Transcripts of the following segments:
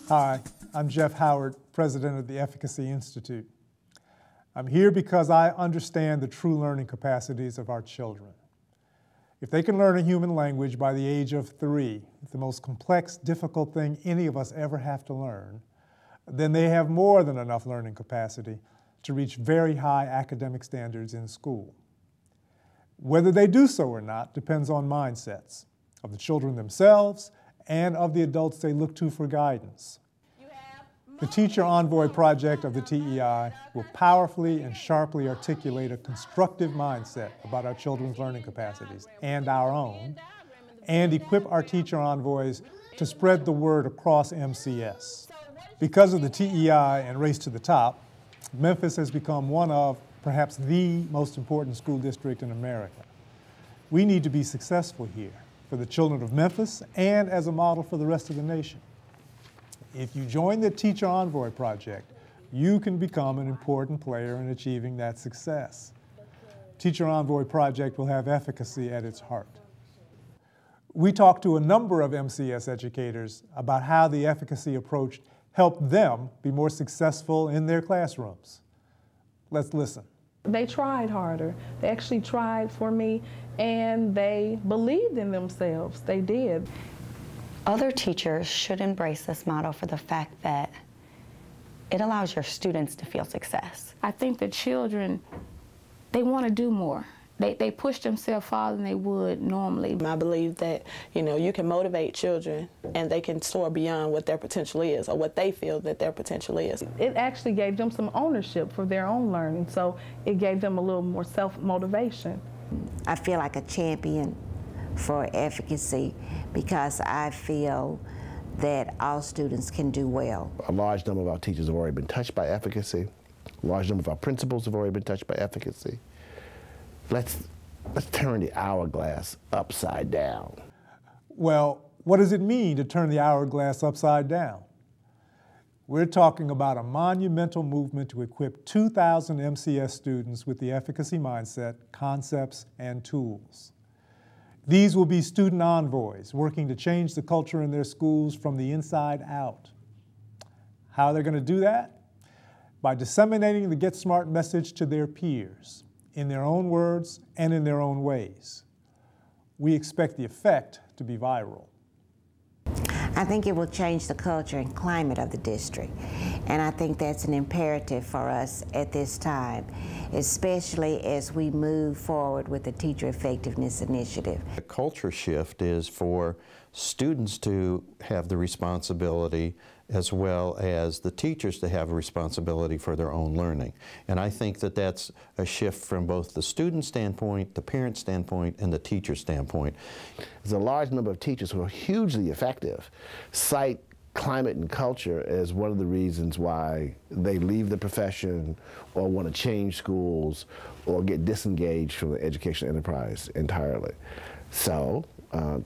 Hi, I'm Jeff Howard, president of the Efficacy Institute. I'm here because I understand the true learning capacities of our children. If they can learn a human language by the age of 3, the most complex, difficult thing any of us ever have to learn, then they have more than enough learning capacity to reach very high academic standards in school. Whether they do so or not depends on mindsets of the children themselves and of the adults they look to for guidance. The Teacher Envoy Project of the TEI will powerfully and sharply articulate a constructive mindset about our children's learning capacities and our own, and equip our teacher envoys to spread the word across MCS. Because of the TEI and Race to the Top, Memphis has become one of, perhaps the most important school district in America. We need to be successful here for the children of Memphis and as a model for the rest of the nation. If you join the Teacher Envoy Project, you can become an important player in achieving that success. Teacher Envoy Project will have efficacy at its heart. We talked to a number of MCS educators about how the efficacy approach helped them be more successful in their classrooms. Let's listen. They tried harder. They actually tried for me, and they believed in themselves. They did. Other teachers should embrace this model for the fact that it allows your students to feel success. I think the children, they want to do more. They push themselves farther than they would normally. I believe that, you can motivate children and they can soar beyond what their potential is or what they feel that their potential is. It actually gave them some ownership for their own learning, so it gave them a little more self-motivation. I feel like a champion for efficacy because I feel that all students can do well. A large number of our teachers have already been touched by efficacy. A large number of our principals have already been touched by efficacy. Let's turn the hourglass upside down. Well, what does it mean to turn the hourglass upside down? We're talking about a monumental movement to equip 2,000 MCS students with the efficacy mindset, concepts, and tools. These will be student envoys working to change the culture in their schools from the inside out. How are they going to do that? By disseminating the Get Smart message to their peers, in their own words and in their own ways. We expect the effect to be viral. I think it will change the culture and climate of the district, and I think that's an imperative for us at this time, especially as we move forward with the Teacher Effectiveness Initiative. The culture shift is for students to have the responsibility as well as the teachers to have a responsibility for their own learning. And I think that that's a shift from both the student standpoint, the parent standpoint, and the teacher standpoint. There's a large number of teachers who are hugely effective cite climate and culture as one of the reasons why they leave the profession or want to change schools or get disengaged from the educational enterprise entirely. So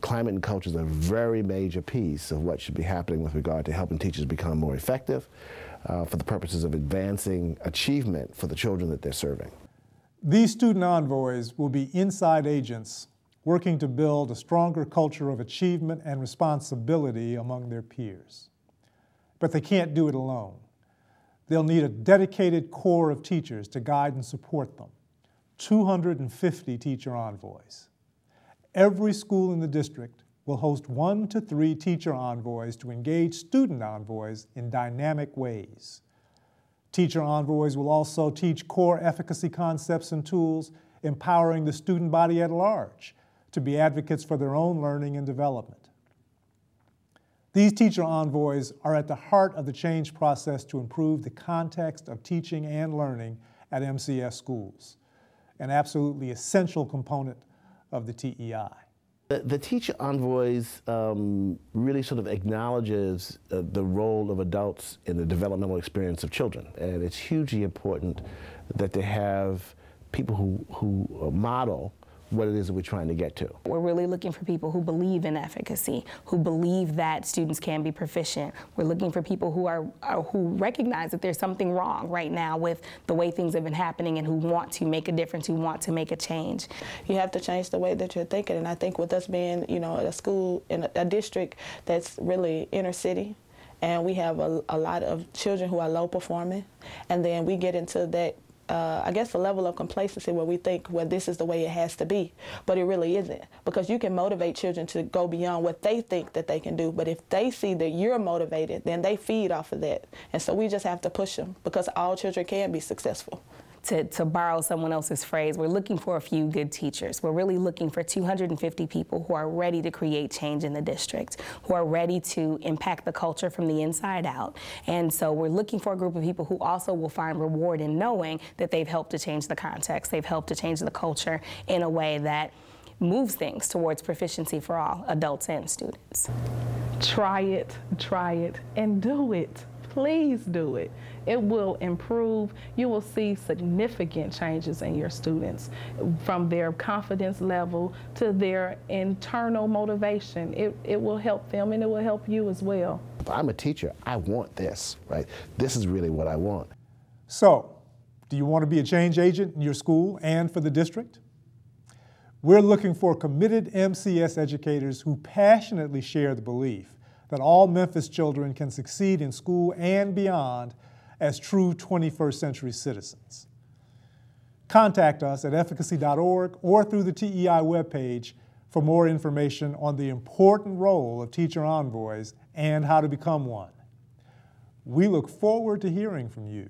climate and culture is a very major piece of what should be happening with regard to helping teachers become more effective for the purposes of advancing achievement for the children that they're serving. These student envoys will be inside agents working to build a stronger culture of achievement and responsibility among their peers. But they can't do it alone. They'll need a dedicated core of teachers to guide and support them. 250 teacher envoys. Every school in the district will host 1 to 3 teacher envoys to engage student envoys in dynamic ways. Teacher envoys will also teach core efficacy concepts and tools, empowering the student body at large to be advocates for their own learning and development. These teacher envoys are at the heart of the change process to improve the context of teaching and learning at MCS schools, an absolutely essential component of the TEI. The teacher envoys really sort of acknowledges the role of adults in the developmental experience of children, and it's hugely important that they have people who model what it is that we're trying to get to. We're really looking for people who believe in efficacy, who believe that students can be proficient. We're looking for people who recognize that there's something wrong right now with the way things have been happening and who want to make a difference, who want to make a change. You have to change the way that you're thinking, and I think with us being, a school in a district that's really inner city, and we have a lot of children who are low performing, and then we get into that I guess, a level of complacency where we think, well, this is the way it has to be, but it really isn't, because you can motivate children to go beyond what they think that they can do, but if they see that you're motivated, then they feed off of that, and so we just have to push them, because all children can be successful. To borrow someone else's phrase, we're looking for a few good teachers. We're really looking for 250 people who are ready to create change in the district, who are ready to impact the culture from the inside out. And so we're looking for a group of people who also will find reward in knowing that they've helped to change the context, they've helped to change the culture in a way that moves things towards proficiency for all, adults and students. Try it, and do it. Please do it. It will improve. You will see significant changes in your students, from their confidence level to their internal motivation. It will help them, and it will help you as well. If I'm a teacher, I want this, right? This is really what I want. So, do you want to be a change agent in your school and for the district? We're looking for committed MCS educators who passionately share the belief that all Memphis children can succeed in school and beyond as true 21st century citizens. Contact us at efficacy.org or through the TEI webpage for more information on the important role of teacher envoys and how to become one. We look forward to hearing from you.